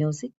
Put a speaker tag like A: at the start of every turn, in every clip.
A: music.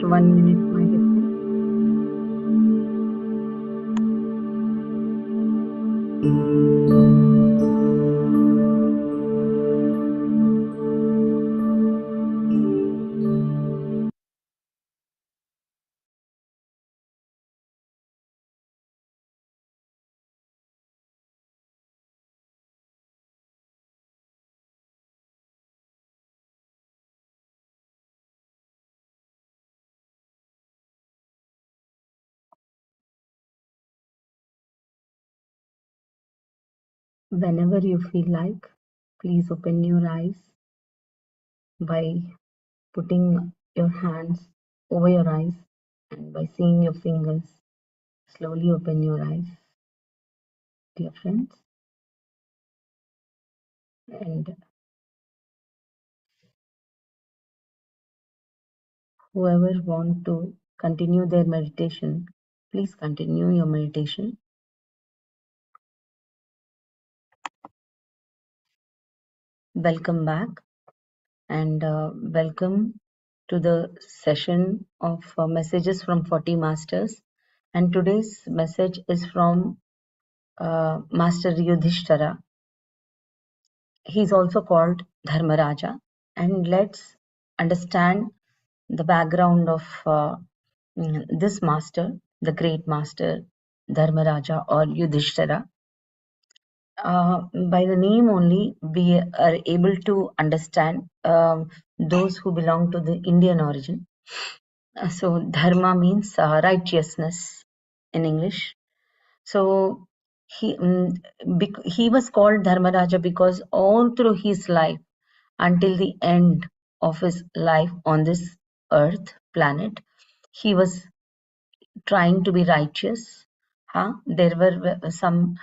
A: 1 minute, my dear friend. Whenever you feel like, please open your eyes by putting your hands over your eyes And by seeing your fingers, slowly open your eyes, dear friends. And whoever want to continue their meditation, please continue your meditation. Welcome back, and welcome to the session of messages from 40 masters. And today's message is from Master Yudhishtara. He's also called Dharmaraja. And let's understand the background of this master, the great master Dharmaraja or Yudhishtara. By the name only, we are able to understand those who belong to the Indian origin. So, dharma means righteousness in English. So, he was called Dharmaraja because all through his life, until the end of his life on this earth planet, he was trying to be righteous. There were some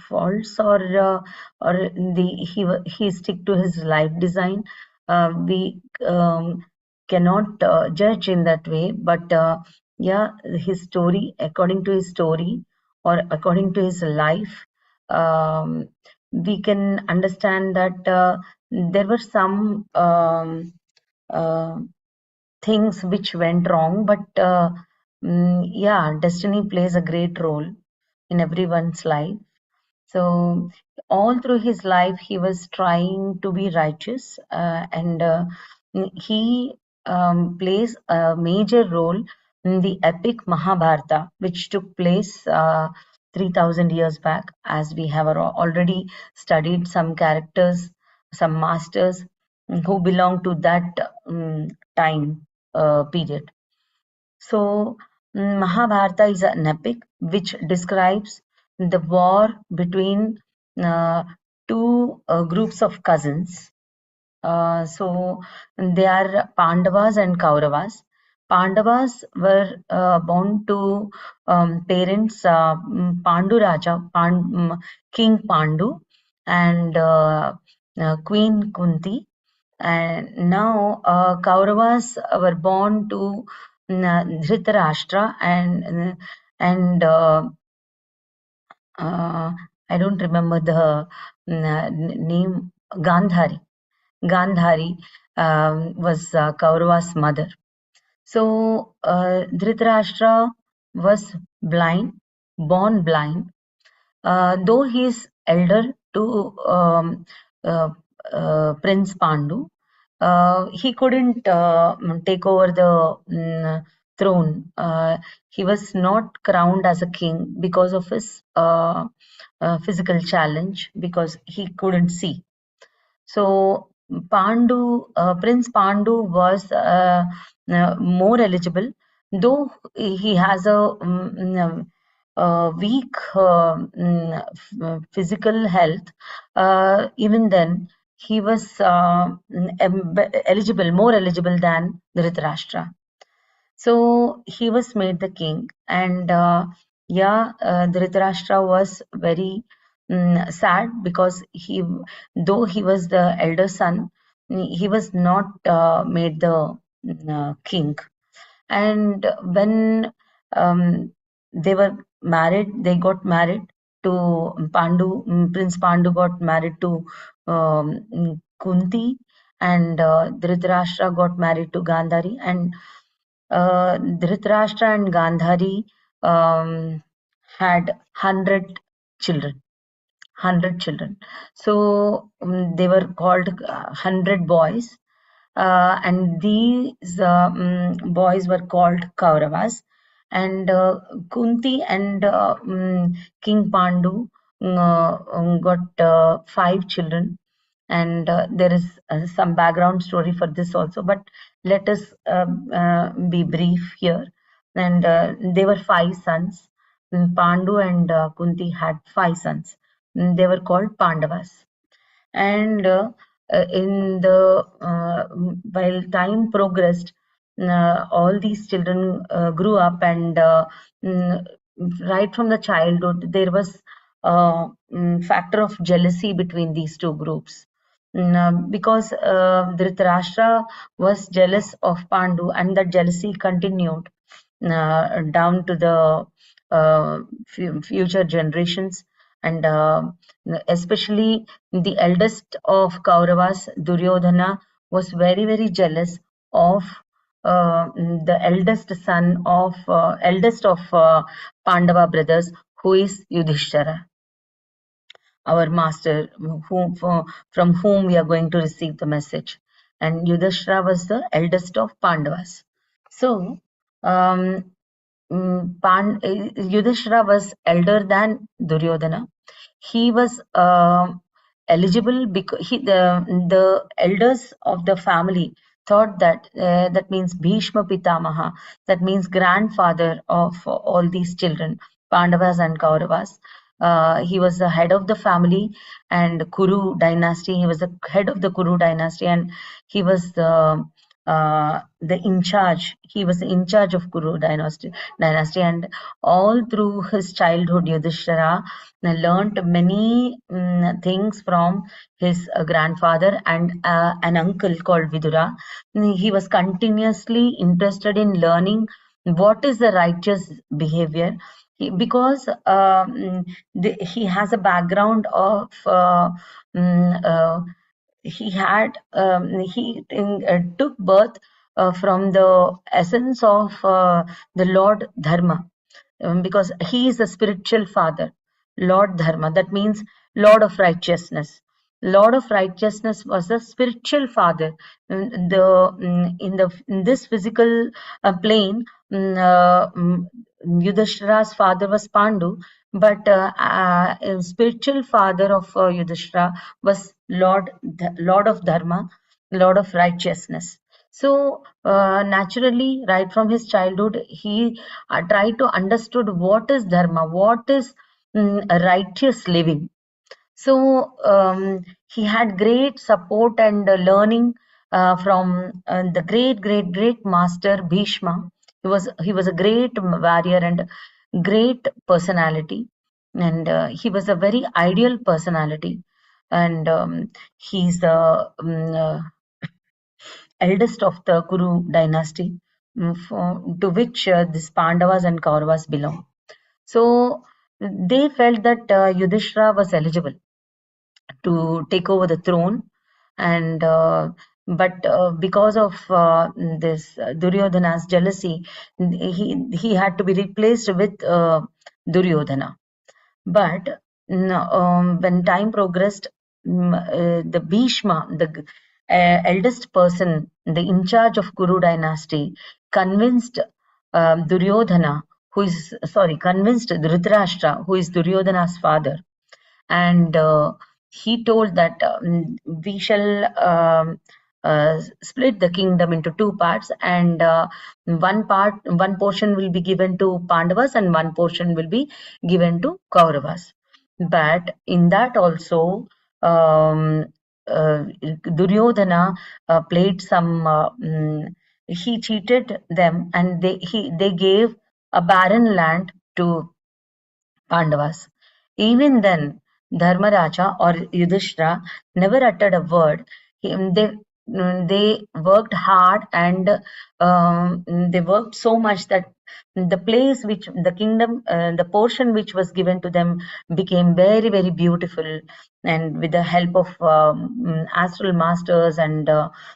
A: faults, or he stick to his life design. We cannot judge in that way, but yeah, his story, according to his story or according to his life, we can understand that there were some uh, things which went wrong, but yeah, destiny plays a great role in everyone's life. So all through his life, he was trying to be righteous, and he plays a major role in the epic Mahabharata, which took place 3000 years back, as we have already studied some characters, some masters who belong to that time period. So, Mahabharata is an epic which describes the war between uh, two groups of cousins. So, they are Pandavas and Kauravas. Pandavas were born to parents Pandu Raja, King Pandu, and Queen Kunti. And now Kauravas were born to Dhritarashtra and I don't remember the name. Gandhari. Gandhari was Kaurava's mother. So Dhritarashtra was blind, born blind, though he is elder to uh, Prince Pandu. He couldn't take over the throne. He was not crowned as a king because of his physical challenge, because he couldn't see. So Prince Pandu was more eligible, though he has a weak physical health. Even then, he was eligible, more eligible than Dhritarashtra. So he was made the king, and Dhritarashtra was very sad, because though he was the elder son, he was not made the king. And when they were married, they got married to Pandu. Prince Pandu got married to Kunti, and Dhritarashtra got married to Gandhari, and Dhritarashtra and Gandhari had 100 children. 100 children. So they were called 100 boys, and these boys were called Kauravas. And Kunti and King Pandu got 5 children, and there is some background story for this also, but let us be brief here. And they were 5 sons. Pandu and Kunti had 5 sons. They were called Pandavas. And in the while time progressed, all these children grew up, and mm, right from the childhood there was factor of jealousy between these two groups. Because Dhritarashtra was jealous of Pandu, and that jealousy continued down to the future generations, and especially the eldest of Kauravas, Duryodhana, was very, very jealous of the eldest of Pandava brothers, who is Yudhishtara, our master, from whom we are going to receive the message. And Yudhishthira was the eldest of Pandavas. So, um, Yudhishthira was elder than Duryodhana. He was eligible because the elders of the family thought that that means Bhishma Pitamaha, that means grandfather of all these children, Pandavas and Kauravas. He was the head of the family and Kuru dynasty. He was the head of the Kuru dynasty, and he was the in charge. He was in charge of Kuru dynasty, and all through his childhood, Yudhishthira learned many things from his grandfather and an uncle called Vidura. He was continuously interested in learning what is the righteous behavior. Because he has a background of he took birth from the essence of the Lord Dharma, because he is the spiritual father, Lord Dharma. That means Lord of righteousness. Lord of righteousness was the spiritual father. In this physical plane, Yudhishthira's father was Pandu, but spiritual father of Yudhishthira was Lord of Dharma, Lord of righteousness. So naturally, right from his childhood, he tried to understood what is dharma, what is righteous living. So he had great support and learning from the great master Bhishma. He was a great warrior and great personality, and he was a very ideal personality. And he's the eldest of the Kuru dynasty, to which this Pandavas and Kauravas belong. So they felt that Yudhishthira was eligible to take over the throne, and but because of this Duryodhana's jealousy, he had to be replaced with Duryodhana. But when time progressed, the Bhishma, the eldest person, the in charge of Kuru dynasty, convinced Duryodhana, convinced Dhritarashtra, who is Duryodhana's father, and he told that we shall split the kingdom into two parts, and one portion will be given to Pandavas and one portion will be given to Kauravas. But in that also, Duryodhana played some. He cheated them, and they gave a barren land to Pandavas. Even then, Dharmaraja or Yudhishthira never uttered a word. They worked hard, and they worked so much that the place which the kingdom, the portion which was given to them became very, very beautiful. And with the help of astral masters and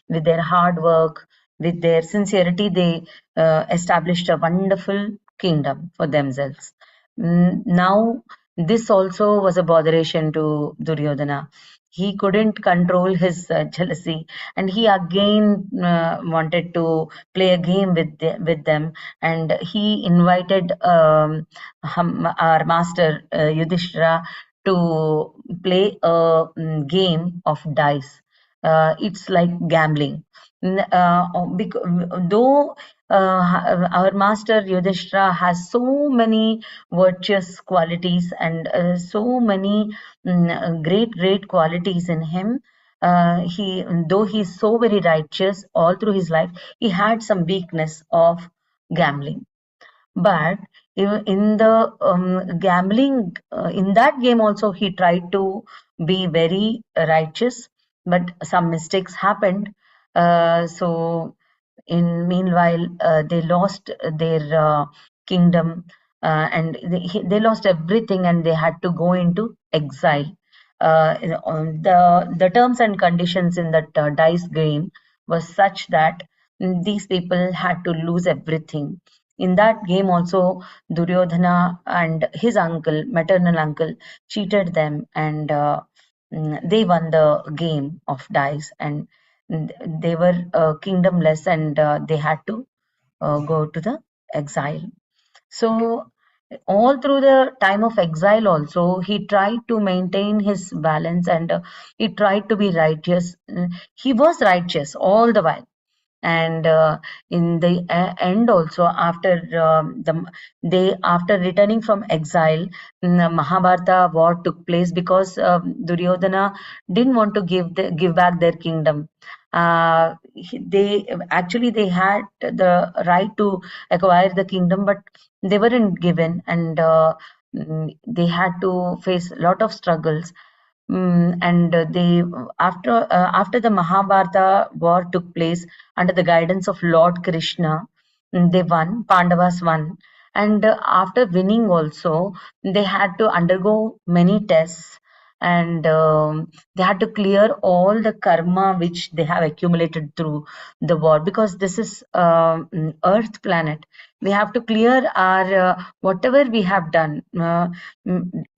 A: with their hard work, with their sincerity, they established a wonderful kingdom for themselves. Now, this also was a botheration to Duryodhana. He couldn't control his jealousy, and he again wanted to play a game with them. And he invited our master Yudhishthira to play a game of dice. It's like gambling. Though our master Yudhishthira has so many virtuous qualities and so many great qualities in him, He, though he's so very righteous all through his life, he had some weakness of gambling. But in the gambling, in that game also, he tried to be very righteous, but some mistakes happened. So in meanwhile, they lost their kingdom, and they lost everything, and they had to go into exile. The terms and conditions in that dice game was such that these people had to lose everything. In that game also, Duryodhana and his uncle, maternal uncle, cheated them, and they won the game of dice, and they were kingdomless, and they had to go to the exile. So all through the time of exile also, he tried to maintain his balance, and he tried to be righteous. He was righteous all the while. And in the end also, after they after returning from exile, the Mahabharata war took place, because Duryodhana didn't want to give back their kingdom. They actually, they had the right to acquire the kingdom, but they weren't given, and they had to face a lot of struggles. And they after the Mahabharata war took place, under the guidance of Lord Krishna, they won. Pandavas won, and after winning also, they had to undergo many tests, and they had to clear all the karma which they have accumulated through the war, because this is Earth planet. We have to clear our whatever we have done.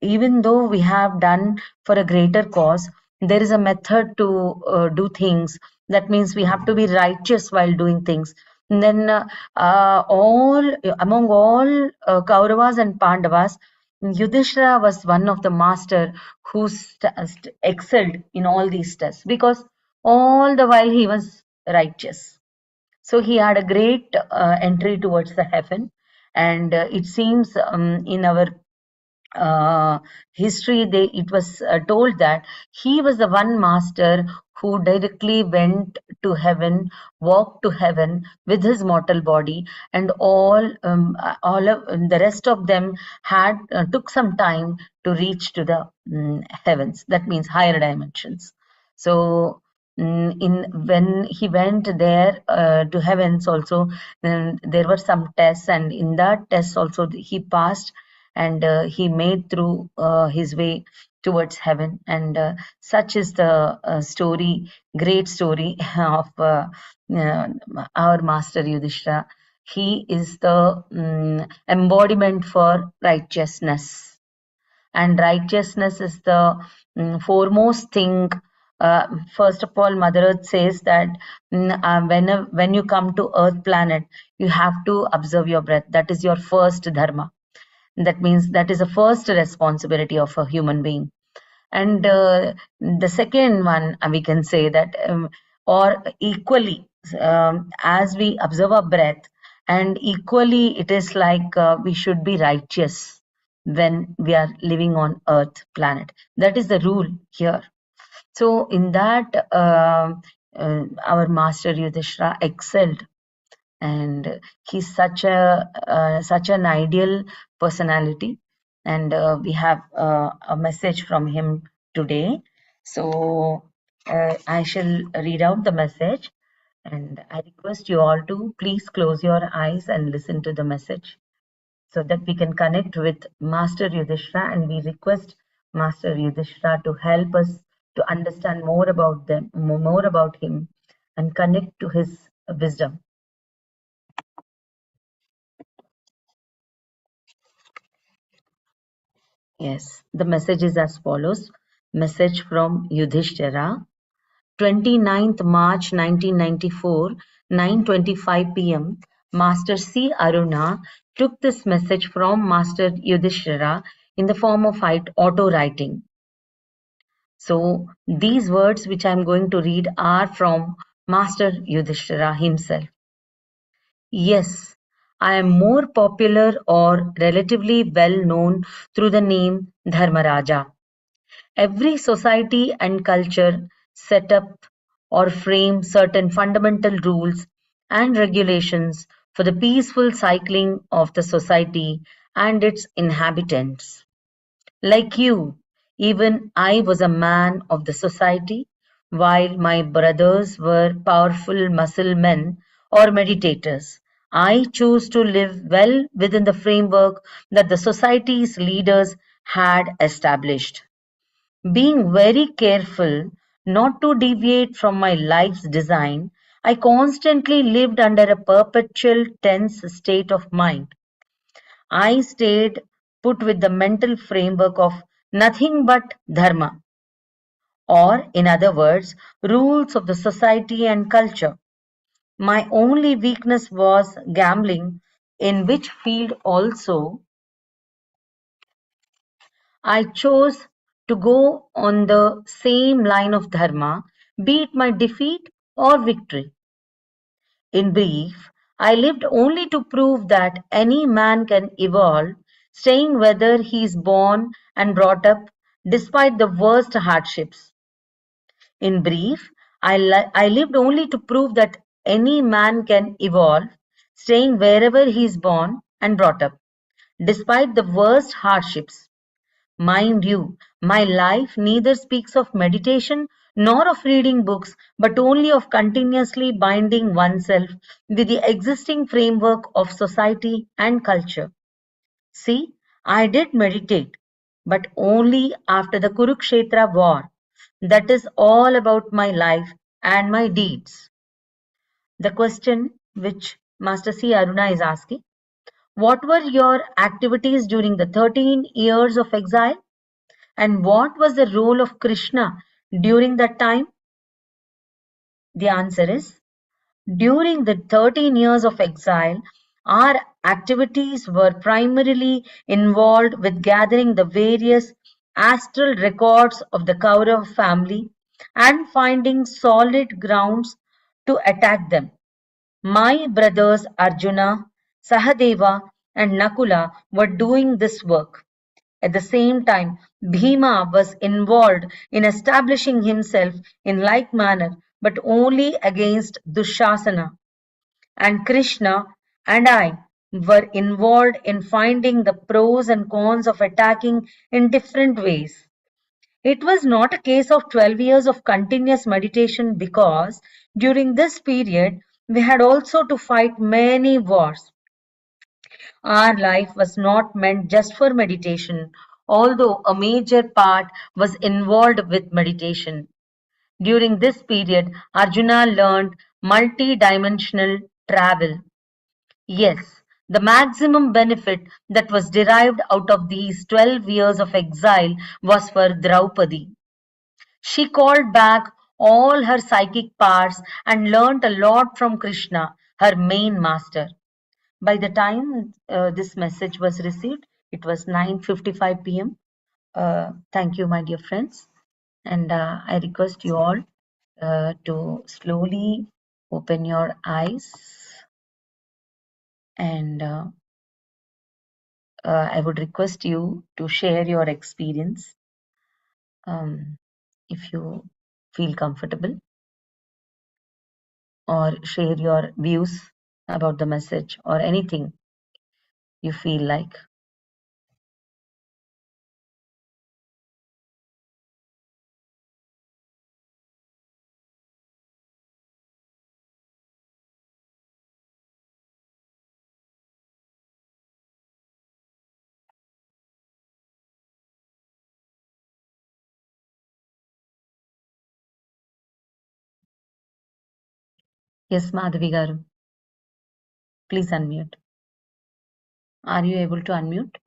A: Even though we have done for a greater cause, there is a method to do things. That means we have to be righteous while doing things. And then all among all Kauravas and Pandavas, Yudhishthira was one of the master who excelled in all these tests, because all the while he was righteous. So he had a great entry towards the heaven, and it seems in our uh, history, it was told that he was the one master who directly went to heaven, walked to heaven with his mortal body, and all of the rest of them had took some time to reach to the heavens. That means higher dimensions. So in when he went there to heavens also, there were some tests, and in that test also he passed, and he made through his way towards heaven. And such is the story, great story of uh, our master Yudhishthira. He is the embodiment for righteousness, and righteousness is the foremost thing. First of all, Mother Earth says that when you come to Earth planet, you have to observe your breath. That is your first dharma. That means that is the first responsibility of a human being. And the second one, we can say that, or equally, as we observe our breath, and equally it is like we should be righteous when we are living on Earth planet. That is the rule here. So in that, our master Yudhishthira excelled, and he's such an ideal personality. And we have a message from him today. So I shall read out the message, and I request you all to please close your eyes and listen to the message, so that we can connect with Master Yudhishthira, and we request Master Yudhishthira to help us to understand more about him, and connect to his wisdom. Yes, the message is as follows. Message from Yudhishthira, 29th March 1994, 9:25 p.m. Master C.Aruna took this message from Master Yudhishthira in the form of auto writing. So these words which I am going to read are from Master Yudhishthira himself. Yes, I am more popular or relatively well known through the name Dharmaraja. Every society and culture set up or frame certain fundamental rules and regulations for the peaceful cycling of the society and its inhabitants. Like you, even I was a man of the society, while my brothers were powerful muscle men or meditators. I chose to live well within the framework that the society's leaders had established, being very careful not to deviate from my life's design. I constantly lived under a perpetual tense state of mind. I stayed put with the mental framework of nothing but dharma, or in other words, rules of the society and culture. My only weakness was gambling, in which field also I chose to go on the same line of dharma, be it my defeat or victory. In brief, I lived only to prove that any man can evolve, staying whether he is born and brought up despite the worst hardships. In brief, I lived only to prove that any man can evolve, staying wherever he is born and brought up, despite the worst hardships. Mind you, my life neither speaks of meditation nor of reading books, but only of continuously binding oneself with the existing framework of society and culture. See, I did meditate, but only after the Kurukshetra war. That is all about my life and my deeds. The question which Master C.Aruna is asking: what were your activities during the 13 years of exile? And what was the role of Krishna during that time? The answer is, during the 13 years of exile, our activities were primarily involved with gathering the various astral records of the Kaurav family and finding solid grounds to attack them. My brothers Arjuna, Sahadeva, and Nakula were doing this work. At the same time, Bhima was involved in establishing himself in like manner, but only against Dushasana. And Krishna and I were involved in finding the pros and cons of attacking in different ways. It was not a case of 12 years of continuous meditation, because during this period we had also to fight many wars. Our life was not meant just for meditation, although a major part was involved with meditation. During this period, Arjuna learned multi-dimensional travel. Yes, the maximum benefit that was derived out of these 12 years of exile was for Draupadi. She called back all her psychic powers and learnt a lot from Krishna, her main master. By the time this message was received, it was 9:55 p.m. Thank you, my dear friends. And I request you all to slowly open your eyes. And I would request you to share your experience if you feel comfortable, or share your views about the message or anything you feel like. Yes, Madhavi Garu, please unmute. Are you able to unmute?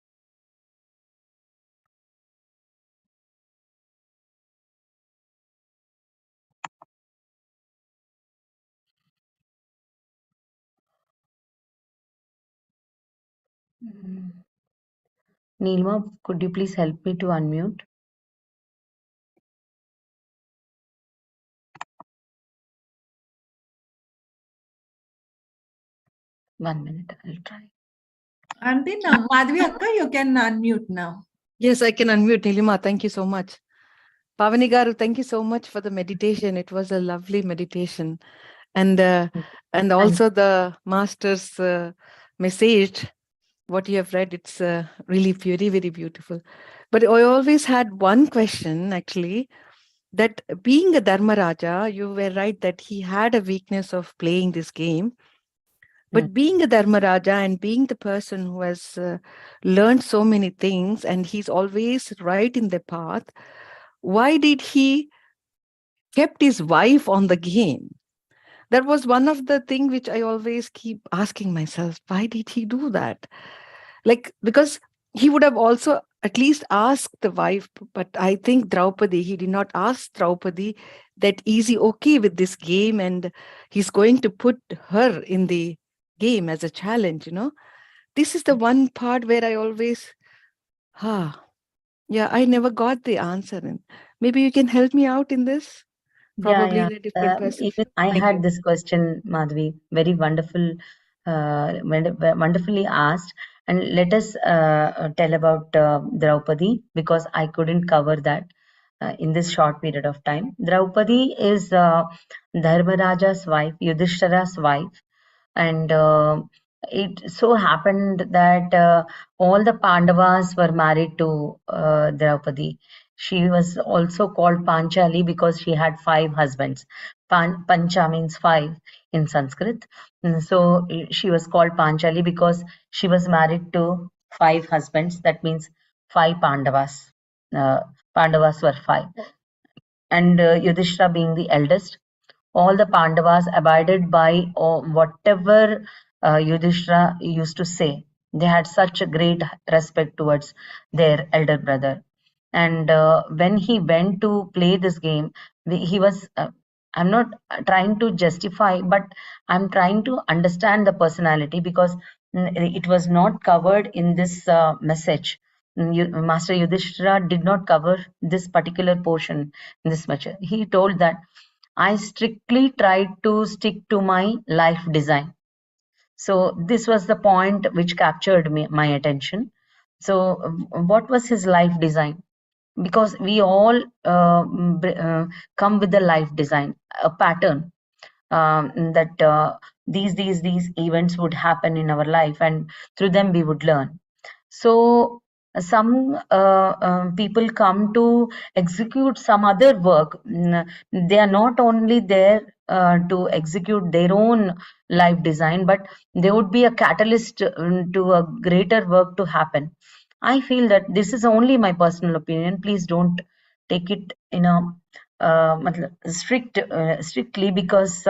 A: Neelma, could you please help me to unmute? One minute, I'll try.
B: And then Madhvi Akka, you can unmute now.
C: Yes, I can unmute, Nilima. Thank you so much.
B: Pavani garu, thank you so much for the meditation. It was a lovely meditation, and
A: Thank
B: also the master's message. What you have read, it's really very very beautiful. But I always had one question actually. That being a Dharma Raja, you were right that he had a weakness of playing this game.
A: you.
B: But being a Dharma Raja and being the person who has learned so many things and he's always right in the path, why did he kept his wife on the game? That was one of the thing which I always keep asking myself. Why did he do that? Like, because he would have also at least asked the wife, but I think Draupadi, he did not ask Draupadi that is he okay with this game and he's going to put her in the game as a challenge, you know. This is the one part where I always, ah, yeah, I never got the answer. And maybe you can help me out in this,
A: Yeah,
B: probably
A: yeah.
B: in a different
A: Even
B: perception.
A: I
B: Thank
A: had
B: you.
A: this question, Madhvi, very wonderful, wonderfully asked. And let us tell about Draupadi because I couldn't cover that in this short period of time. Draupadi is Dharmaraja's wife, Yudhishthira's wife, and it so happened that all the Pandavas were married to Draupadi. She was also called Panchali because she had five husbands. Pancha means five in Sanskrit. So she was called Panchali because she was married to five husbands. That means five Pandavas. Uh, Pandavas were five. And Yudhishthira being the eldest, all the Pandavas abided by whatever Yudhishthira used to say. They had such a great respect towards their elder brother. And when he went to play this game, he was. I'm not trying to justify, but I'm trying to understand the personality because it was not covered in this message. Master Yudhishthira did not cover this particular portion in this message. He told that I strictly tried to stick to my life design. So this was the point which captured my attention. So what was his life design? Because we all come with a life design, a pattern that these events would happen in our life, and through them we would learn. So some people come to execute some other work. They are not only there to execute their own life design, but they would be a catalyst to a greater work to happen. I feel that this is only my personal opinion. Please don't take it in a strictly because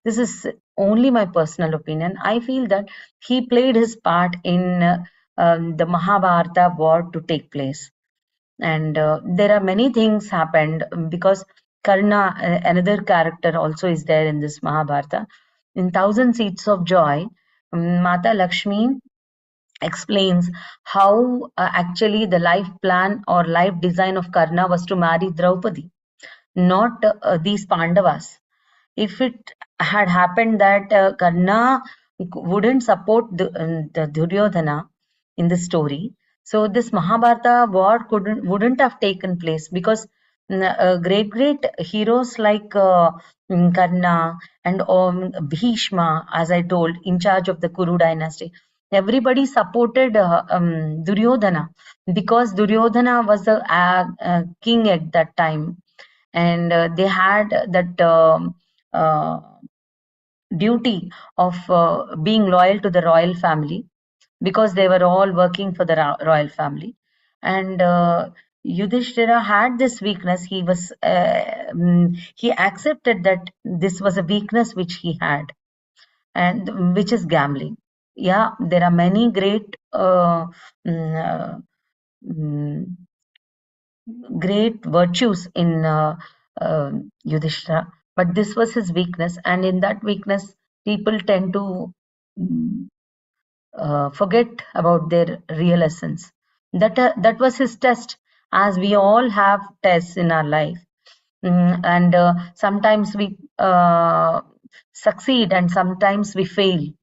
A: this is only my personal opinion. I feel that he played his part in the Mahabharata war to take place. And there are many things happened because Karna, another character, also is there in this Mahabharata. In Thousand Seeds of Joy, Mata Lakshmi explains how actually the life plan or life design of Karna was to marry Draupadi, not these Pandavas. If it had happened that Karna wouldn't support the Duryodhana in the story, so this Mahabharata war wouldn't have taken place because great heroes like Karna and Bhishma, as I told, in charge of the Kuru dynasty, everybody supported Duryodhana because Duryodhana was the king at that time, and they had that uh, duty of being loyal to the royal family because they were all working for the royal family. And Yudhishthira had this weakness. He accepted that this was a weakness which he had, and which is gambling. Yeah, there are many great mm, great virtues in Yudhishthira, but this was his weakness, and in that weakness, people tend to mm, forget about their real essence. That was his test, as we all have tests in our life. And sometimes we succeed and sometimes we fail.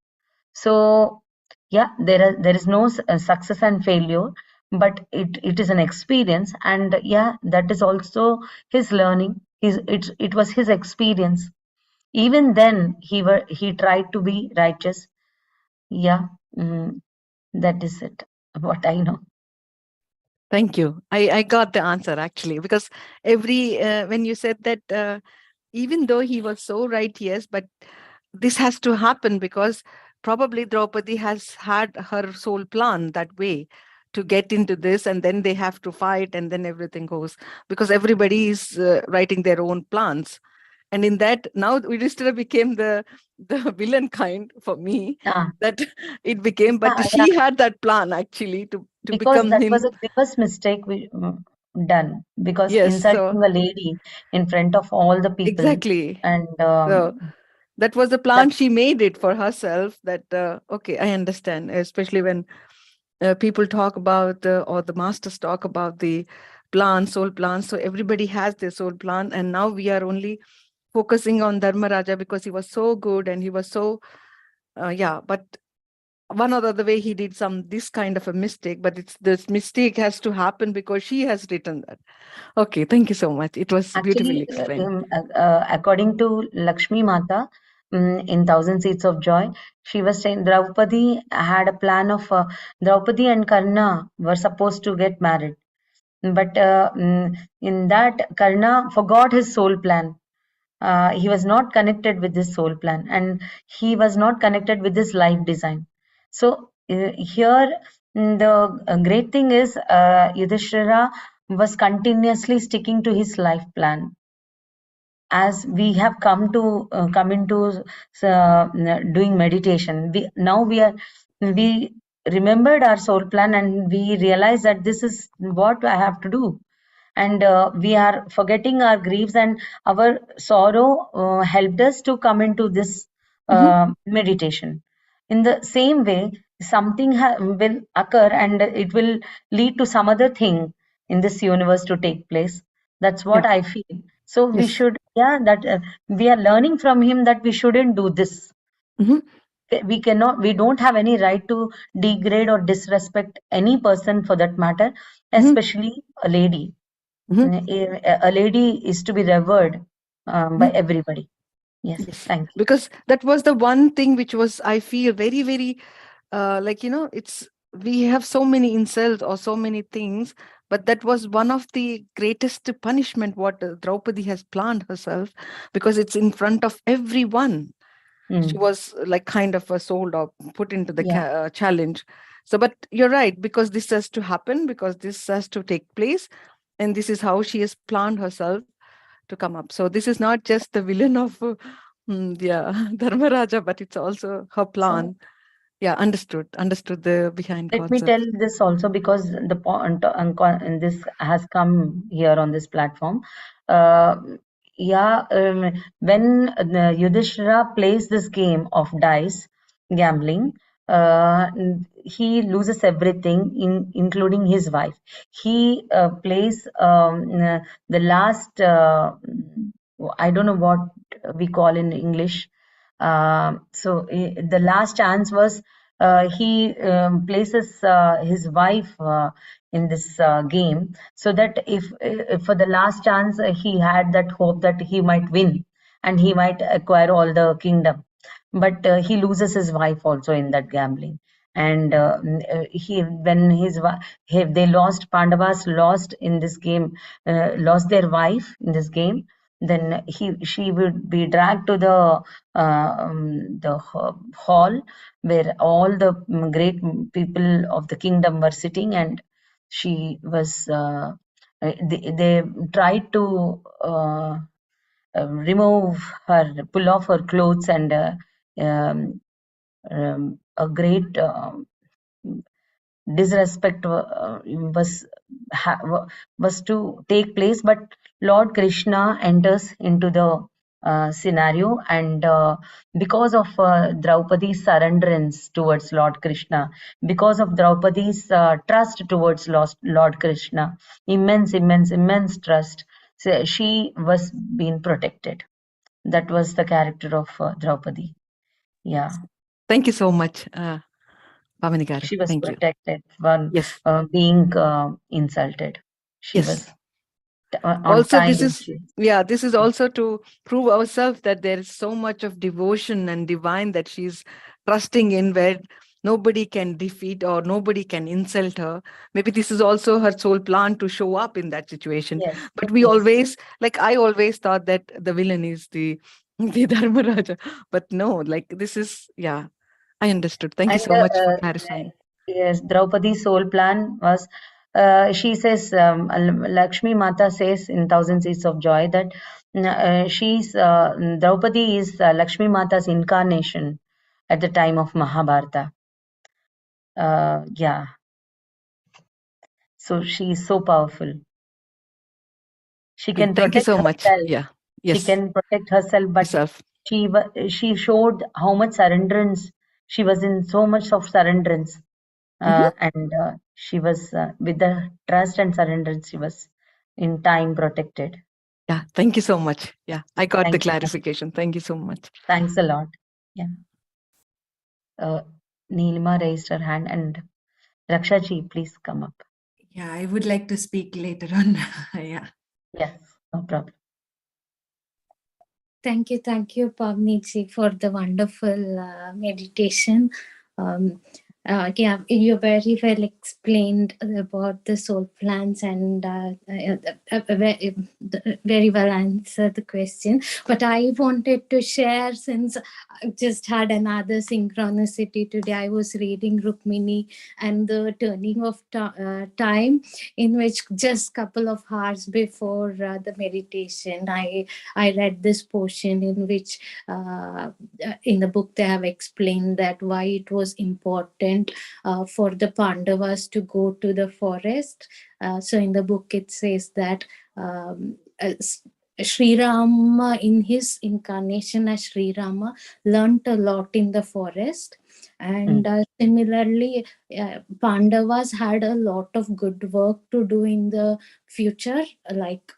A: So yeah, there is no success and failure, but it is an experience, and yeah, that is also his learning. It was his experience. Even then, he tried to be righteous. Yeah, mm, that is it. What I know.
B: Thank you. I got the answer actually, because every when you said that even though he was so right, yes, but this has to happen because probably Draupadi has had her soul plan that way to get into this, and then they have to fight, and then everything goes because everybody is writing their own plans. And in that, now Yudhishthira became the villain kind for me.
A: Yeah,
B: That it became, but
A: yeah, yeah.
B: he had that plan actually to
A: Because
B: become
A: that
B: him.
A: was a biggest mistake we done, because
B: Yes,
A: insulting
B: so
A: a lady in front of all the people,
B: exactly.
A: and
B: So that was the
A: that.
B: plan. She made it for herself. That okay, I understand. Especially when people talk about or the masters talk about the plan, soul plan. So everybody has their soul plan, and now we are only focusing on Dharmaraja because he was so good and he was so yeah. But one or the other way he did some this kind of a mistake. But it's this mistake has to happen because she has written that. Okay, thank you so much. It was beautifully
A: Actually,
B: explained.
A: according to Lakshmi Mata, in Thousand Seeds of Joy, she was saying Draupadi had a plan of Draupadi and Karna were supposed to get married, but in that Karna forgot his soul plan. He was not connected with this soul plan, and he was not connected with this life design. So here, the great thing is Yudhishthira was continuously sticking to his life plan. As we have come into doing meditation, we remembered our soul plan, and we realized that this is what I have to do, and we are forgetting our griefs, and our sorrow helped us to come into this
B: Hmm.
A: meditation. In the same way, something will occur, and it will lead to some other thing in this universe to take place. That's
B: Yeah.
A: what I feel. So we
B: Yes.
A: should, yeah, that we are learning from him that we shouldn't do this.
B: Hmm.
A: We don't have any right to degrade or disrespect any person for that matter,
B: Hmm.
A: especially a lady.
B: Hmm.
A: A lady is to be revered by
B: Hmm.
A: everybody. Yes,
B: Yes,
A: thank you.
B: because that was the one thing which was, I feel, very, very like, it's we have so many insults or so many things, but that was one of the greatest punishment what Draupadi has planned herself, because it's in front of everyone. She
A: Mm,
B: was like kind of sold or put into the
A: yeah.
B: challenge. So, but you're right, because this has to happen, because this has to take place, and this is how she has planned herself to come up. So this is not just the villain of yeah, Dharmaraja, but it's also her
A: So
B: plan. Yeah, understood the behind
A: let me tell
B: concept.
A: this also, because the point and this has come here on this platform. Uh, yeah, when Yudhishthira plays this game of dice gambling, he loses everything, including his wife. He plays the last. I don't know what we call in English. The last chance was he places his wife in this game, so that if for the last chance he had that hope that he might win and he might acquire all the kingdom, but he loses his wife also in that gambling. And he when they lost, Pandavas lost in this game, lost their wife in this game, then she would be dragged to the hall where all the great people of the kingdom were sitting, and she was they tried to remove her, pull off her clothes, and um, a great disrespect was to take place. But Lord Krishna enters into the scenario, and because of Draupadi's surrenderance towards Lord Krishna, because of Draupadi's trust towards Lord Krishna, immense trust, so she was being protected. That was the character of Draupadi. Yeah.
B: Thank you so much. Pavani garu.
A: She was
B: Thank you.
A: protected from
B: Yes.
A: being insulted. She
B: Yes.
A: was on
B: Also,
A: time
B: this
A: when
B: is,
A: she.
B: yeah, this is also to prove ourselves that there is so much of devotion and divine that she's trusting in, where nobody can defeat or nobody can insult her. Maybe this is also her soul plan to show up in that situation.
A: Yes,
B: But we
A: yes,
B: always, like, I always thought that the villain is the the Dharmaraja. But no, like, this is, yeah, I understood. Thank you
A: and
B: so much for clarifying.
A: yes, Draupadi's soul plan was. She says, Lakshmi Mata says in Thousand Seeds of Joy that she's Draupadi is Lakshmi Mata's incarnation at the time of Mahabharata. Yeah, so she is so powerful. She
B: Okay,
A: can
B: thank you
A: protect
B: so much.
A: herself.
B: Yeah.
A: She
B: Yes.
A: can protect herself, but
B: Yourself.
A: she showed how much surrenderance. She was in so much of surrenderance,
B: Mhm.
A: and she was with the trust and surrenderance. She was in time protected.
B: Yeah, thank you so much. Yeah, I got the
A: Thank you.
B: clarification. Thank you so much.
A: Thanks a lot. Yeah. Uh, Neelima raised her hand, and Raksha ji, please come up.
C: Yeah, I would like to speak later on. Yeah.
A: Yes, no problem.
D: Thank you, Pavniji, for the wonderful meditation. Um, yeah, you very well explained about the soul plans and very well answered the question. But I wanted to share, since I just had another synchronicity today. I was reading Rukmini and the turning of time, in which just couple of hours before the meditation, I read this portion in which in the book they have explained that why it was important for the Pandavas to go to the forest. So in the book it says that Sri Rama, in his incarnation as Sri Rama, learnt a lot in the forest. And similarly, Pandavas had a lot of good work to do in the future, like,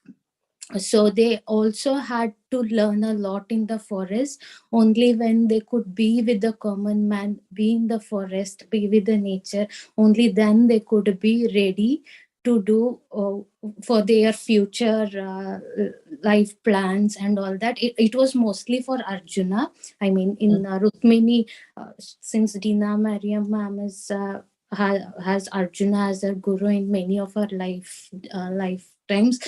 D: so they also had to learn a lot in the forest. Only when they could be with the common man, be in the forest, be with the nature, only then they could be ready to do for their future life plans and all that. It was mostly for Arjuna. I mean, in Rukmini, since Dina Mariam ma'am is has Arjuna as a guru in many of her lifetimes.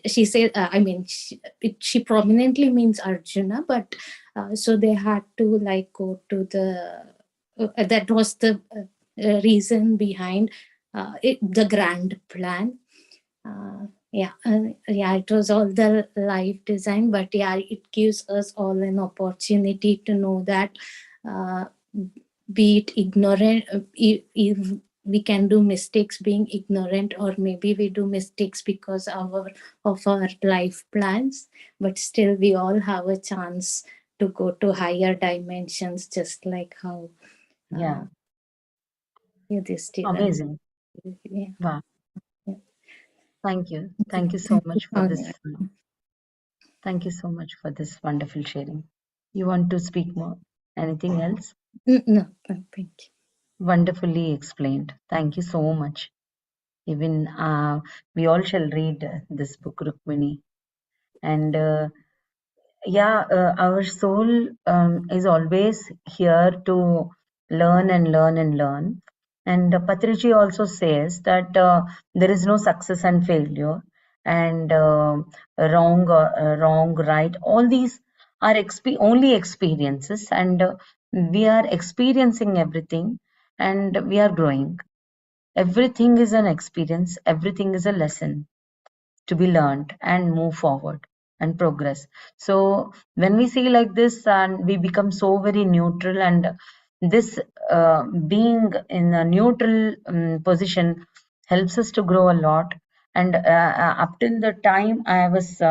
D: She said, I mean, she prominently means Arjuna, but so they had to like go to the. That was the reason behind the grand plan. Yeah, it was all the life design, but yeah, it gives us all an opportunity to know that. Be it ignorant, if we can do mistakes being ignorant, or maybe we do mistakes because of our life plans, but still we all have a chance to go to higher dimensions, just like how
A: Yeah,
D: Yudhisthira.
A: amazing.
D: Yeah,
A: Wow.
D: yeah.
A: Thank you. Thank
D: Thank
A: you
D: you.
A: so much for this.
D: Okay.
A: Thank you so much for this wonderful sharing. You want to speak more? Anything else?
D: No, thank you.
A: Wonderfully explained. Thank you so much. Even we all shall read this book, Rukmini. And yeah, our soul is always here to learn and learn and learn. And Patriji also says that there is no success and failure, and wrong, right. All these are only experiences, and we are experiencing everything, and we are growing. Everything is an experience. Everything is a lesson to be learned and move forward and progress. So when we see like this, and we become so very neutral, and this being in a neutral position helps us to grow a lot. And up till the time I was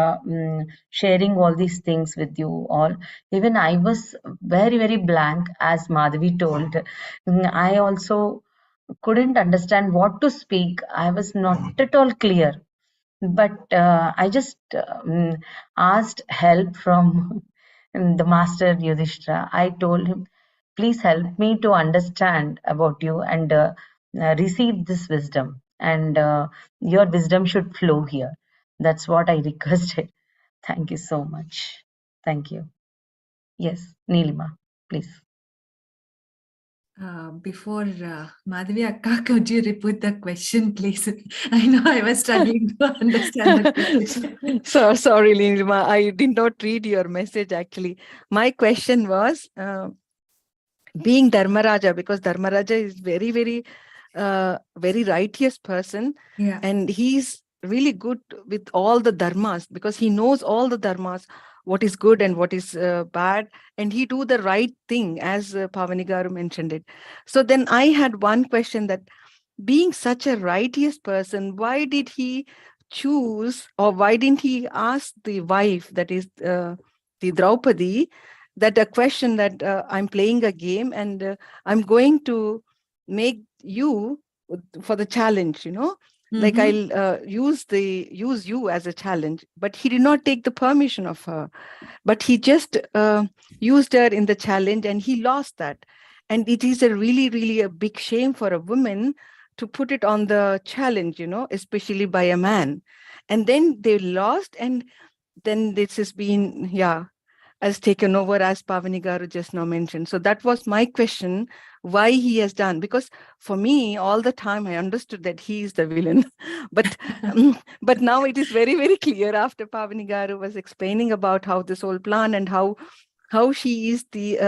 A: sharing all these things with you all, even I was very very blank, as Madhavi told. I also couldn't understand what to speak. I was not at all clear, but I just asked help from the master Yudhishtara. I told him, please help me to understand about you and receive this wisdom. And your wisdom should flow here. That's what I requested. Thank you so much. Thank you. Yes, Neelima, please.
C: Before Madhavi Akka, could you repeat the question, please? I know I was struggling to understand the question.
B: So sorry, Lingma, I did not read your message actually. My question was being Dharmaraja, because Dharmaraja is very righteous person,
C: Yeah.
B: and he's really good with all the dharmas because he knows all the dharmas, what is good and what is bad, and he do the right thing as Pavani Garu mentioned it. So then I had one question, that being such a righteous person, why did he choose, or why didn't he ask the wife, that is the Draupadi, that a question, that I'm playing a game and I'm going to make you for the challenge, like
C: Mm-hmm.
B: I'll use you as a challenge. But he did not take the permission of her, but he just used her in the challenge, and he lost that. And it is a really a big shame for a woman to put it on the challenge, especially by a man. And then they lost, and then this has been, has taken over, as Pavani Garu just now mentioned. So that was my question, why he has done. Because for me, all the time I understood that he is the villain. But now it is very clear after Pavani Garu was explaining about how this whole plan, and how she is the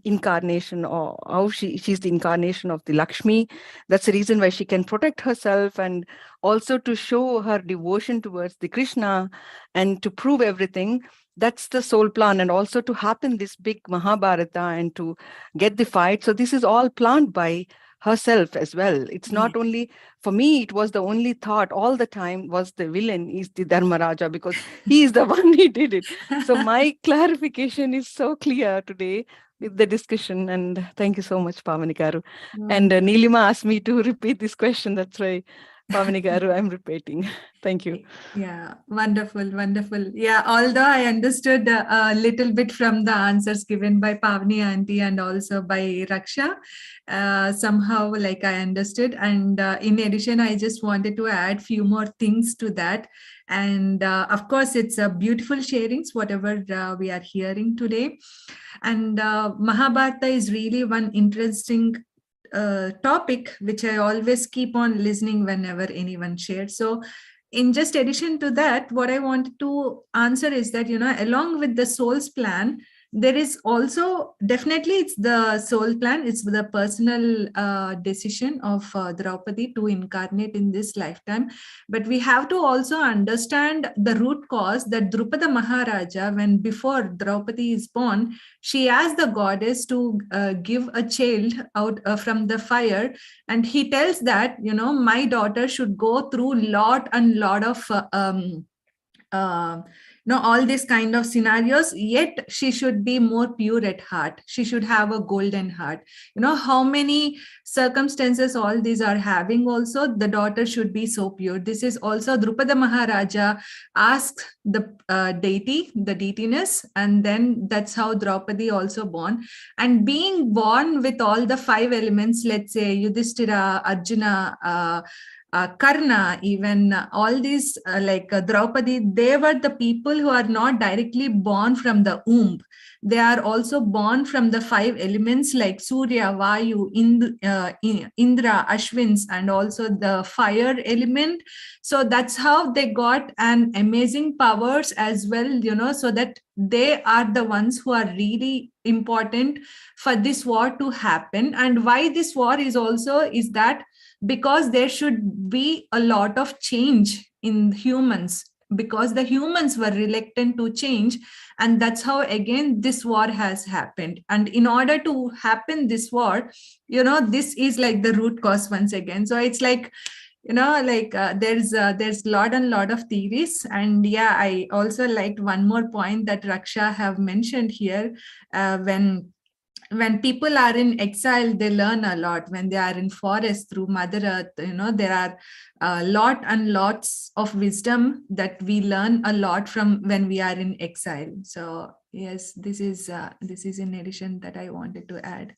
B: incarnation, or how she's the incarnation of the Lakshmi. That's the reason why she can protect herself, and also to show her devotion towards the Krishna, and to prove everything. That's the sole plan, and also to happen this big Mahabharata and to get the fight. So this is all planned by herself as well. It's
C: Yeah.
B: not only, for me, it was the only thought all the time was the villain is the Dharmaraja, because he is the one he did it. So my clarification is so clear today with the discussion, and thank you so much, Pavani Garu. And
C: Wonderful.
B: Neelima asked me to repeat this question. That's why, Pavani Garu, I'm repeating. Thank you.
C: Yeah, wonderful, wonderful. Yeah, although I understood a little bit from the answers given by Pavni Auntie and also by Raksha, somehow like I understood. And in addition, I just wanted to add few more things to that. And of course, it's a beautiful sharings, whatever we are hearing today. And Mahabharata is really one interesting topic which I always keep on listening whenever anyone shares. So in just addition to that, what I wanted to answer is that, along with the soul's plan, there is also definitely it's the soul plan, it's the personal decision of Draupadi to incarnate in this lifetime. But we have to also understand the root cause that Drupada Maharaja, when before Draupadi is born, she asked the goddess to give a child out from the fire, and he tells that my daughter should go through lot and lot of uh, all these kind of scenarios, yet she should be more pure at heart, she should have a golden heart. How many circumstances all these are having, also the daughter should be so pure. This is also Drupada Maharaja asks the deity, the deitiness, and then that's how Draupadi also born. And being born with all the five elements, let's say Yudhishtira, Arjuna, Karna, even all these like Draupadi, they were the people who are not directly born from the womb. They are also born from the five elements like Surya, Vayu, Indra, Ashwins, and also the fire element. So that's how they got an amazing powers as well, so that they are the ones who are really important for this war to happen. And why this war is that because there should be a lot of change in humans, because the humans were reluctant to change, and that's how again this war has happened. And in order to happen this war, this is like the root cause once again. So it's like there's lot and lot of theories. And yeah, I also liked one more point that Raksha have mentioned here. When people are in exile, they learn a lot. When they are in forest through Mother Earth, there are a lot and lots of wisdom that we learn a lot from when we are in exile. So yes, this is in addition that I wanted to add.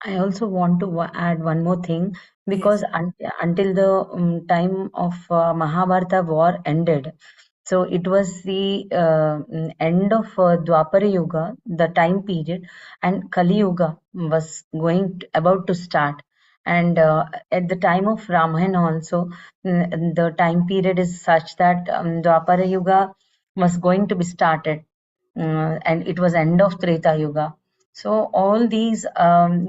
A: I also want to add one more thing, because
C: Yes.
A: until the time of Mahabharata war ended, so it was the end of Dwapara Yuga, the time period, and Kali Yuga was about to start. And at the time of Ramayana also, the time period is such that Dwapara Yuga was going to be started, and it was end of Treta Yuga. So all these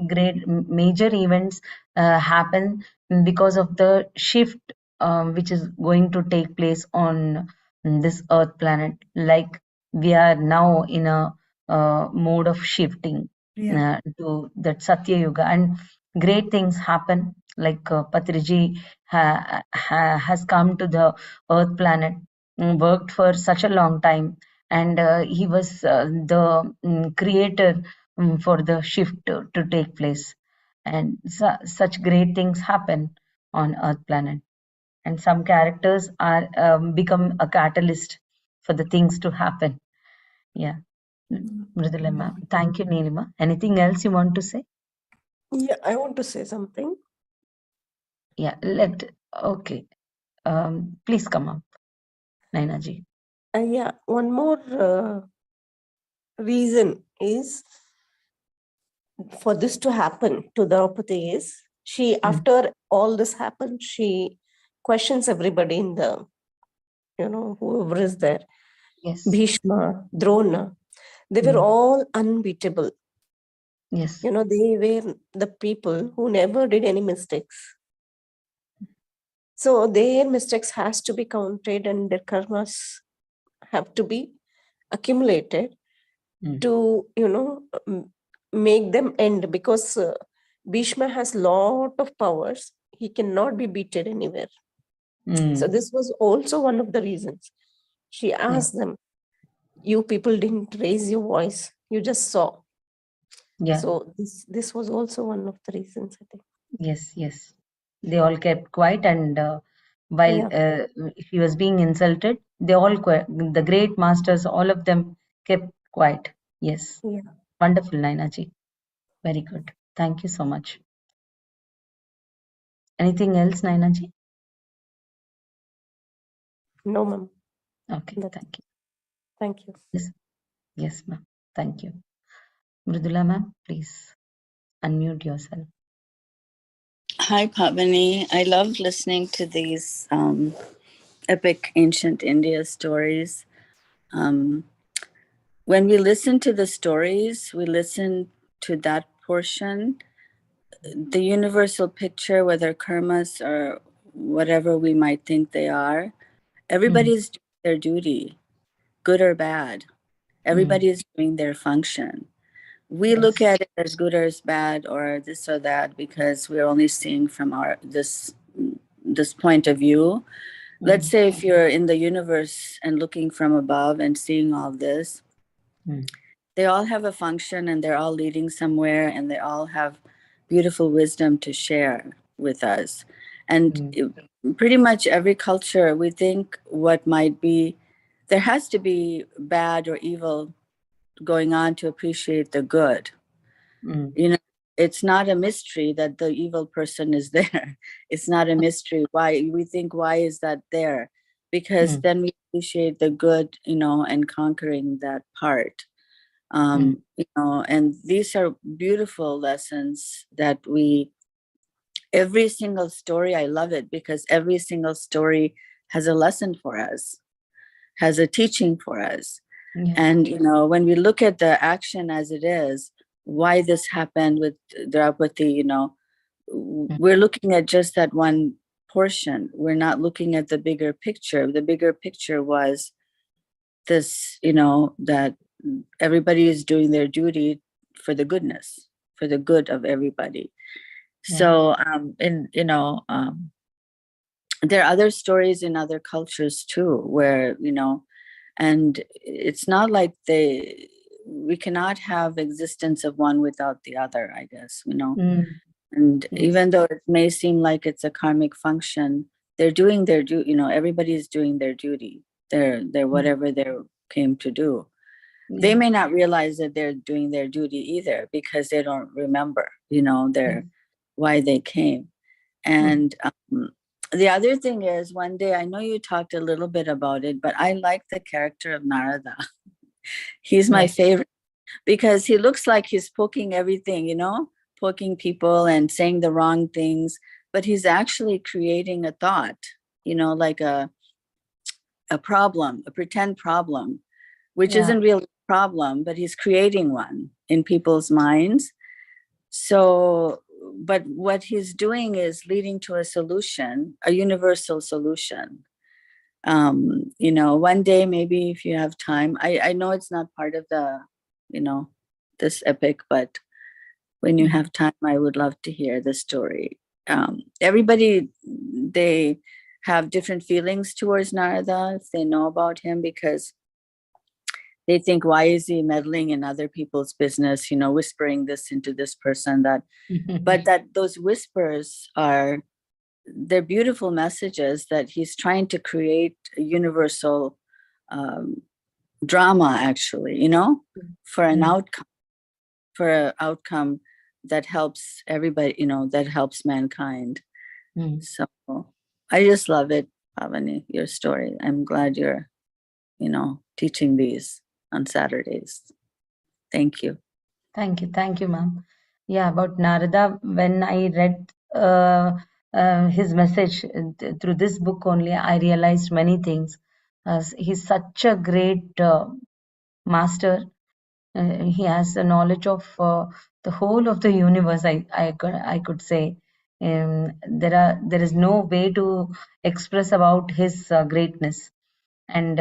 A: great major events happen because of the shift which is going to take place on this Earth planet. Like we are now in a mode of shifting
C: Yeah.
A: to that Satya Yuga, and great things happen. Like Patriji has come to the Earth planet, worked for such a long time, and he was the creator for the shift to take place. And such great things happen on Earth planet. And some characters are become a catalyst for the things to happen. Yeah. Mridula ma'am. Thank you, Nilima. Anything else you want to say?
E: Yeah, I want to say something.
A: Yeah, okay. Please come up, Nainaji.
E: Yeah, one more reason is for this to happen to Draupadi is she, after all this happened, she questions everybody in the, whoever is there.
A: Yes.
E: Bhishma, Drona, they were all unbeatable.
A: Yes.
E: They were the people who never did any mistakes. So their mistakes has to be counted and their karmas have to be accumulated to, make them end, because Bhishma has lot of powers. He cannot be beaten anywhere. So this was also one of the reasons. She asked them, you people didn't raise your voice. You just saw.
A: Yeah.
E: So this was also one of the reasons, I think.
A: Yes. They all kept quiet, and while he was being insulted, they all the great masters, all of them kept quiet. Yes.
E: Yeah.
A: Wonderful, Nainaji. Very good. Thank you so much. Anything else, Nainaji?
E: No, ma'am.
A: Okay, thank you.
E: Thank you.
A: Yes, ma'am. Thank you. Mridula ma'am, please unmute yourself.
F: Hi, Pavani. I love listening to these epic ancient India stories. When we listen to the stories, we listen to that portion. The universal picture, whether karmas or whatever we might think they are, everybody's doing their duty, good or bad. Everybody is doing their function. We look at it as good or as bad or this or that because we're only seeing from this point of view. Let's say if you're in the universe and looking from above and seeing all this, they all have a function and they're all leading somewhere and they all have beautiful wisdom to share with us. And pretty much every culture, we think what might be, there has to be bad or evil going on to appreciate the good. It's not a mystery that the evil person is there. It's not a mystery why we think, why is that there? Because then we appreciate the good, and conquering that part. And these are beautiful lessons that every single story, I love it because every single story has a lesson for us, has a teaching for us. And, when we look at the action as it is, why this happened with Draupadi, we're looking at just that one portion. We're not looking at the bigger picture. The bigger picture was this, that everybody is doing their duty for the goodness, for the good of everybody. So, there are other stories in other cultures too, where, and it's not like we cannot have existence of one without the other, I guess, and even though it may seem like it's a karmic function, they're doing everybody is doing their duty, their whatever they came to do. they may not realize that they're doing their duty either, because they don't remember, their why they came. And the other thing is, one day, I know you talked a little bit about it, but I like the character of Narada. He's my favorite, because he looks like he's poking everything, poking people and saying the wrong things, but he's actually creating a thought, like a problem, a pretend problem, which isn't really a problem, but he's creating one in people's minds. So, but what he's doing is leading to a solution, a universal solution. One day, maybe if you have time, I know it's not part of the, this epic, but when you have time, I would love to hear the story. Everybody, they have different feelings towards Narada if they know about him, because they think, why is he meddling in other people's business, whispering this into this person, that, but that those whispers they're beautiful messages that he's trying to create a universal drama, actually, for an outcome that helps everybody, that helps mankind. So I just love it, Pavani, your story. I'm glad you're, teaching these on Saturdays. Thank you.
A: Thank you, ma'am. Yeah, about Narada, when I read his message through this book only, I realized many things. He's such a great master. He has the knowledge of the whole of the universe. I could say there is no way to express about his greatness, and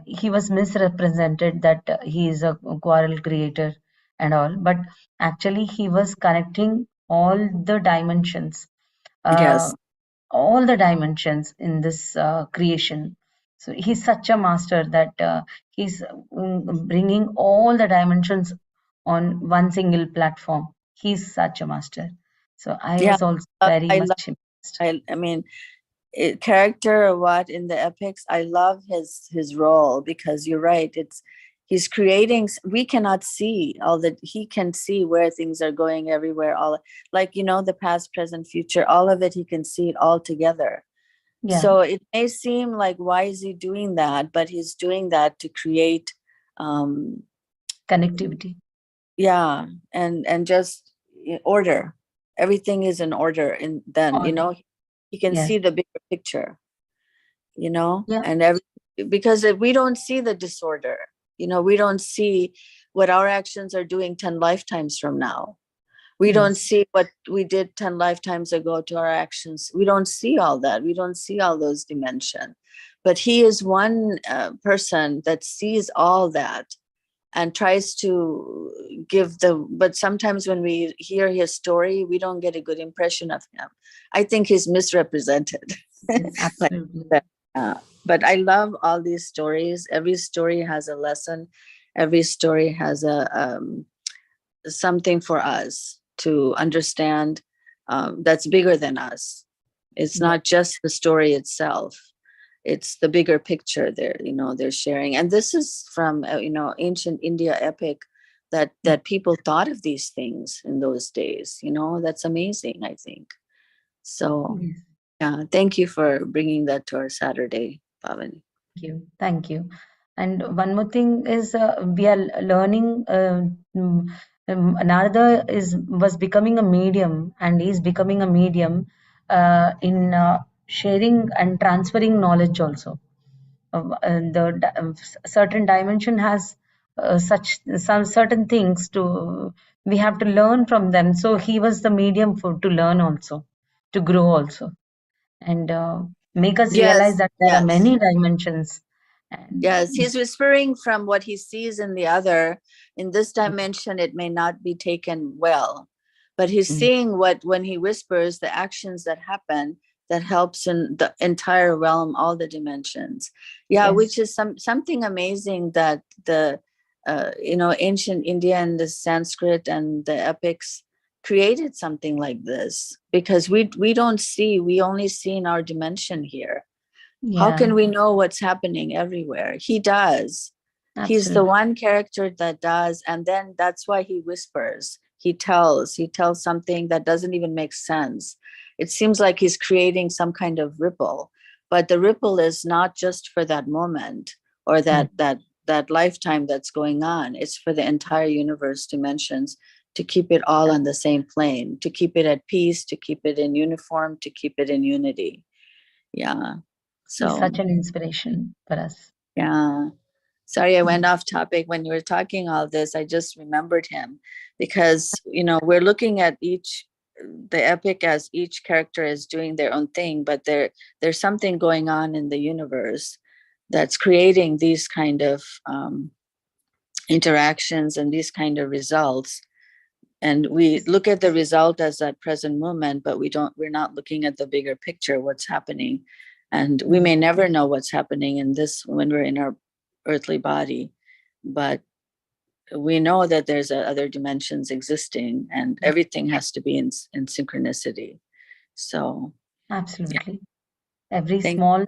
A: he was misrepresented that he is a quarrel creator and all, but actually he was connecting all the dimensions.
F: Yes.
A: All the dimensions in this creation. So he's such a master that he's bringing all the dimensions on one single platform. He's such a master. So I was also very much impressed.
F: I mean, character or what in the epics, I love his role, because you're right, he's creating, we cannot see all that, he can see where things are going everywhere, all like, the past, present, future, all of it, he can see it all together. So it may seem like, why is he doing that? But he's doing that to create
A: connectivity.
F: Yeah, and just order. Everything is in order, and then you can see the bigger picture, and because we don't see the disorder, we don't see what our actions are doing 10 lifetimes from now. We don't see what we did 10 lifetimes ago to our actions. We don't see all that. We don't see all those dimensions. But he is one person that sees all that and tries to give but sometimes when we hear his story, we don't get a good impression of him. I think he's misrepresented.
A: Absolutely.
F: But I love all these stories. Every story has a lesson. Every story has something for us to understand that's bigger than us. It's not just the story itself. It's the bigger picture they're sharing. And this is from, ancient India epic that people thought of these things in those days. That's amazing, I think. So, thank you for bringing that to our Saturday, Pavani.
A: Thank you. And one more thing is we are learning. Narada was becoming a medium, and is becoming a medium in sharing and transferring knowledge also. Certain dimension has some certain things we have to learn from them. So he was the medium to learn also, to grow also, and make us realize that there are many dimensions.
F: Yes, he's whispering from what he sees in the other. In this dimension, it may not be taken well, but he's seeing when he whispers, the actions that happen that helps in the entire realm, all the dimensions. Which is something amazing that the ancient India and the Sanskrit and the epics created something like this, because we don't see, we only see in our dimension here. How can we know what's happening everywhere? He does. He's the one character that does, and then that's why he whispers. He tells something that doesn't even make sense. It seems like he's creating some kind of ripple, but the ripple is not just for that moment or that lifetime that's going on. It's for the entire universe dimensions, to keep it all on the same plane, to keep it at peace, to keep it in uniform, to keep it in unity. Yeah. So
A: he's such an inspiration for us.
F: Yeah. Sorry, I went off topic. When you were talking all this, I just remembered him because, we're looking at the epic as each character is doing their own thing, but there's something going on in the universe that's creating these kind of interactions and these kind of results. And we look at the result as that present moment, but we're not looking at the bigger picture, what's happening. And we may never know what's happening when we're in our earthly body, but we know that there's other dimensions existing, and everything has to be in synchronicity. So
A: absolutely, every small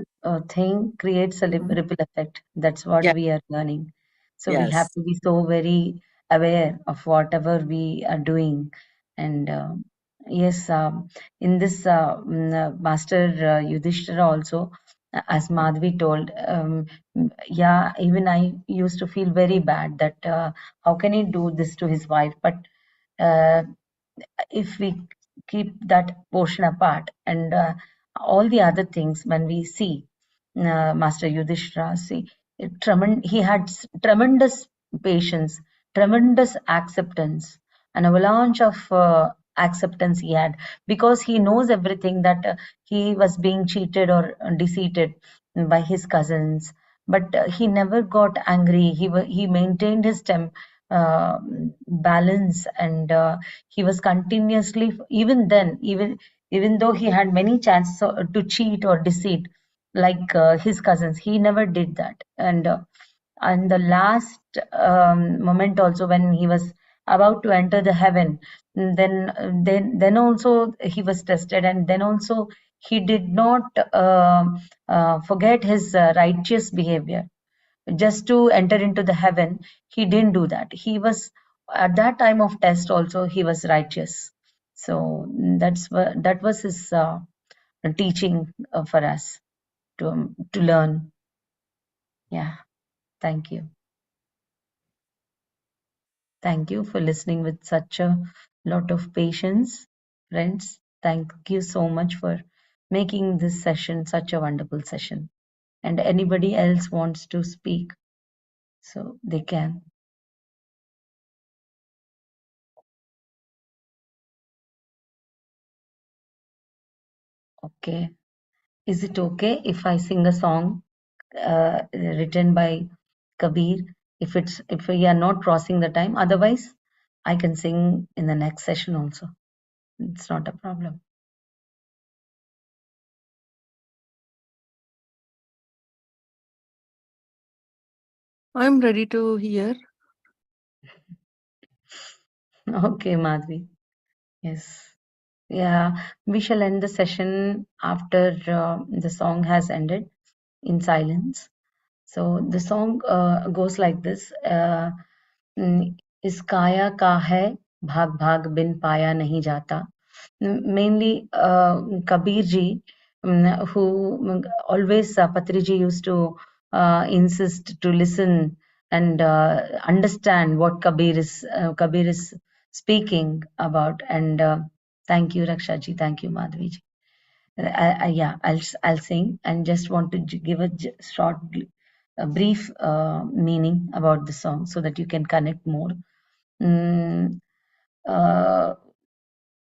A: thing creates a ripple effect. That's what we are learning. So we have to be so very aware of whatever we are doing. And yes, in this Master Yudhishtara also, as Madhvi told, even I used to feel very bad that how can he do this to his wife? But uh, if we keep that portion apart and all the other things, when we see Master Yudhishthira, he had tremendous patience, tremendous acceptance, an avalanche of acceptance he had, because he knows everything, that he was being cheated or deceived by his cousins, but he never got angry. He maintained his balance, and he was continuously, even though he had many chances to cheat or deceive like his cousins, he never did that. And the last moment also, when he was about to enter the heaven, then also he was tested, and then also he did not forget his righteous behavior just to enter into the heaven. He didn't do that. He was, at that time of test also, he was righteous. So that was his teaching for us to learn. Yeah. Thank you. Thank you for listening with such a lot of patience, friends. Thank you so much for making this session such a wonderful session. And anybody else wants to speak, so they can. Okay. Is it okay if I sing a song written by Kabir, if we are not crossing the time? Otherwise, I can sing in the next session also. It's not a problem.
B: I'm ready to hear.
A: Okay, Madhvi. Yes. Yeah, we shall end the session after the song has ended in silence. So the song goes like this. इस काया का है भाग भाग बिन पाया नहीं जाता. Mainly Kabir ji, who always Patri ji used to insist to listen and understand what Kabir is speaking about. And thank you, Raksha ji. Thank you, Madhvi ji. Yeah, I'll sing, and just want to give a short, brief meaning about the song so that you can connect more.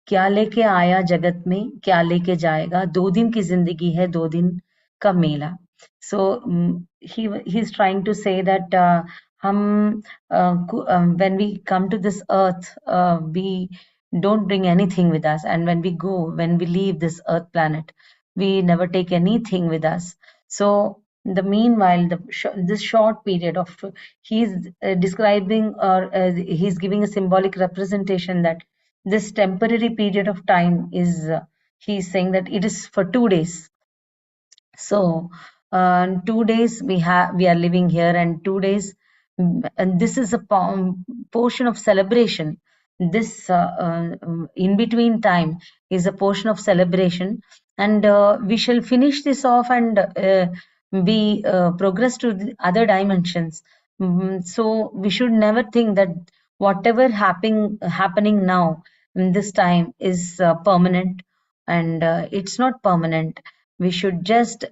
A: क्या लेके आया जगत में, क्या लेके जाएगा, 2 दिन की जिंदगी है, 2 दिन का मेला. So he's trying to say that when we come to this earth, we don't bring anything with us, and when we leave this earth planet, we never take anything with us. So the meanwhile, this short period of, he's describing, or he's giving a symbolic representation that this temporary period of time is, he's saying that it is for 2 days. So 2 days we are living here, and 2 days And this is a portion of celebration. This in between time is a portion of celebration, and we shall finish this off and be progress to the other dimensions. So we should never think that whatever happening now in this time is permanent, and it's not permanent. We should just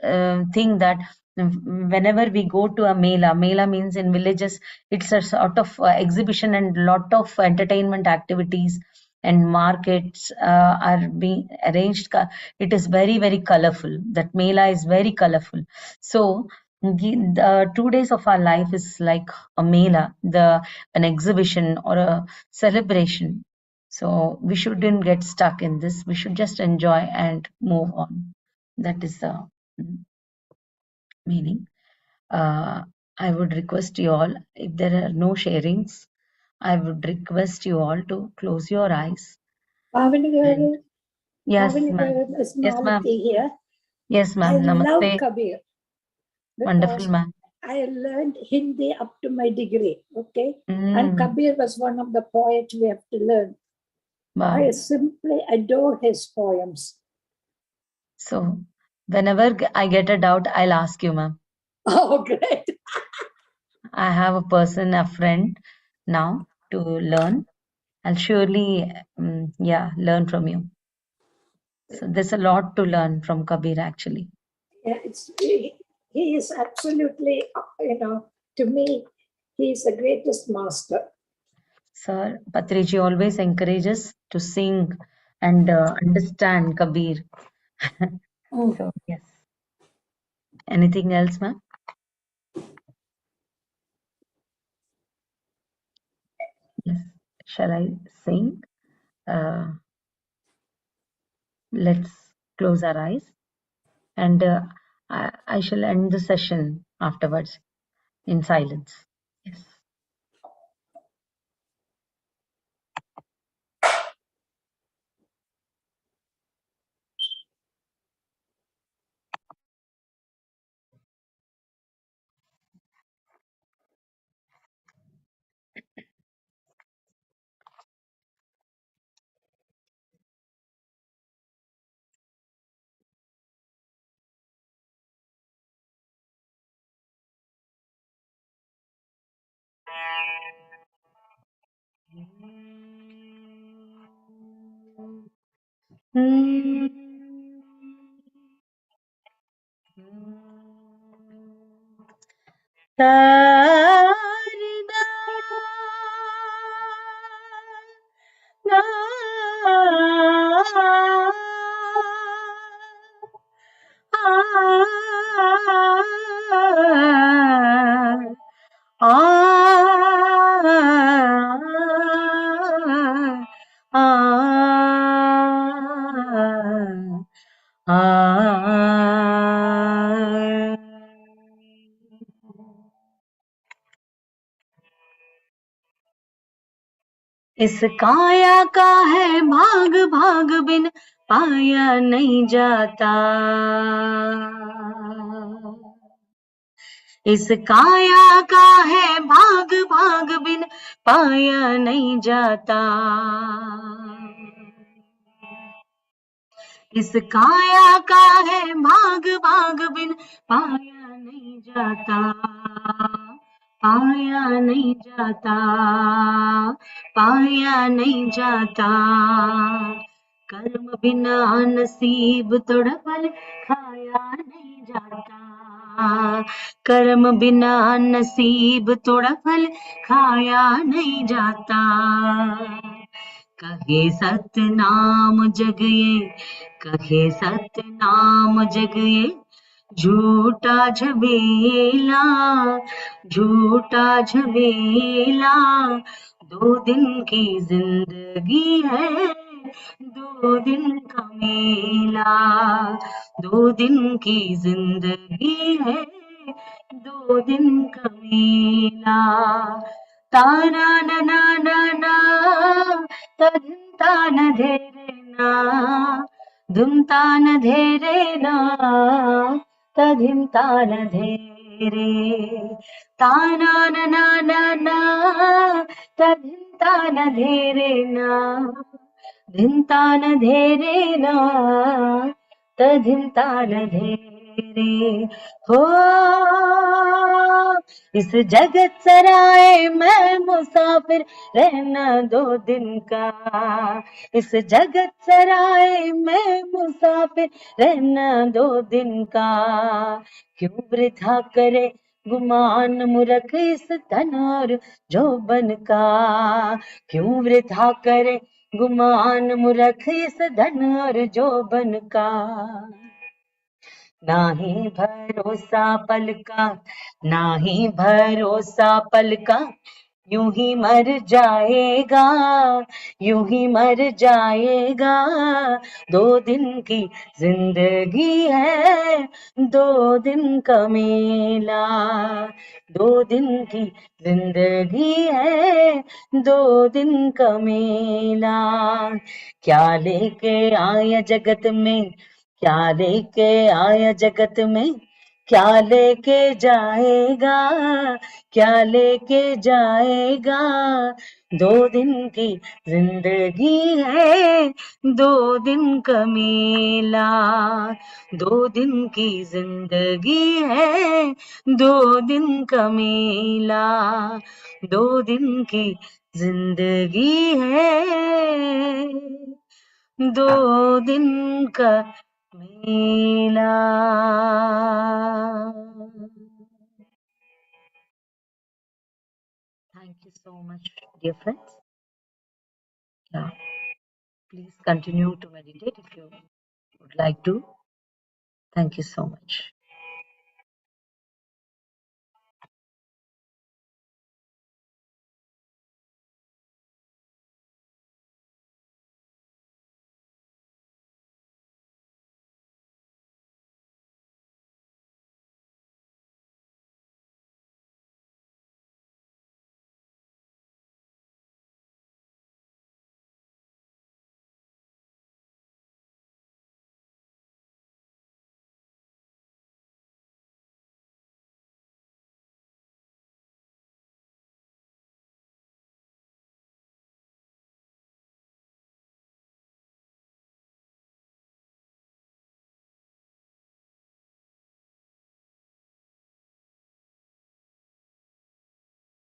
A: think that whenever we go to a mela means in villages, it's a sort of exhibition and lot of entertainment activities, and markets are being arranged. It is very, very colorful. That mela is very colorful. So the 2 days of our life is like a mela, an exhibition or a celebration. So we shouldn't get stuck in this. We should just enjoy and move on. That is the meaning. I would request you all, if there are no sharings, I would request you all to close your eyes.
G: Pavani
A: And
G: garu,
A: yes,
G: Pavani
A: ma'am.
G: garu, Miss
A: Yes, ma'am.
G: Malati here.
A: Yes,
G: I
A: ma'am.
G: love
A: Namaste.
G: Kabir
A: Wonderful,
G: because
A: ma'am.
G: I learned Hindi up to my degree, okay? And
A: Mm.
G: Kabir was one of the poets we have to learn.
A: Wow.
G: I simply adore his poems.
A: So whenever I get a doubt, I'll ask you, ma'am.
G: Oh, great.
A: I have a friend now to learn. I'll surely, learn from you. So there's a lot to learn from Kabir, actually.
G: Yeah, he is absolutely, to me, he is the greatest master.
A: Sir, Patriji always encourages to sing and understand Kabir. So, yes. Anything else, ma'am? Yes. Shall I sing? Let's close our eyes, and I shall end the session afterwards in silence. Yes. Sarina, na, इस काया का है भाग भाग बिन पाया नहीं जाता, इस काया का है भाग भाग बिन पाया नहीं जाता, इस काया का है भाग भाग बिन पाया नहीं जाता, पाया नहीं जाता, पाया नहीं जाता, कर्म बिना नसीब तोड़ा फल खाया नहीं जाता, कर्म बिना नसीब तोड़ा फल खाया नहीं जाता, कहे सतनाम जग ये, कहे सतनाम जग ये, झूठा झबेला, झूठा झबेला, 2 दिन की जिंदगी है, 2 दिन का मेला, 2 दिन की जिंदगी है, 2 दिन का मेला, ताना ना ना ना ना, तधिन तान धेरे ना, धुम तान धेरे ना, तधिन तान धे, रे ताना ना ना ना ना तधिंता न धेरे ना धिंता न धेरे ना तधिंता न धेरे हो इस जगत सराय मैं मुसाफिर रहना 2 दिन का इस जगत सराय में मुसाफिर रहना 2 दिन का क्यों वृथा करे गुमान मूर्ख इस धन और जोबन का क्यों वृथा करे गुमान मूर्ख इस धन और जोबन का नाही भरोसा पल का नाही भरोसा पल का यूं ही मर जाएगा यूं ही मर जाएगा 2 दिन की जिंदगी है 2 दिन का मेला 2 दिन की जिंदगी है 2 दिन का मेला क्या लेके आया जगत में क्या लेके आया जगत में क्या लेके जाएगा क्या लेके जाएगा 2 दिन की जिंदगी है 2 दिन का मेला 2 दिन की जिंदगी है 2 दिन का मेला 2 दिन की जिंदगी है 2 दिन का मेला Thank you so much, dear friends. Yeah, please continue to meditate if you would like to. Thank you so much.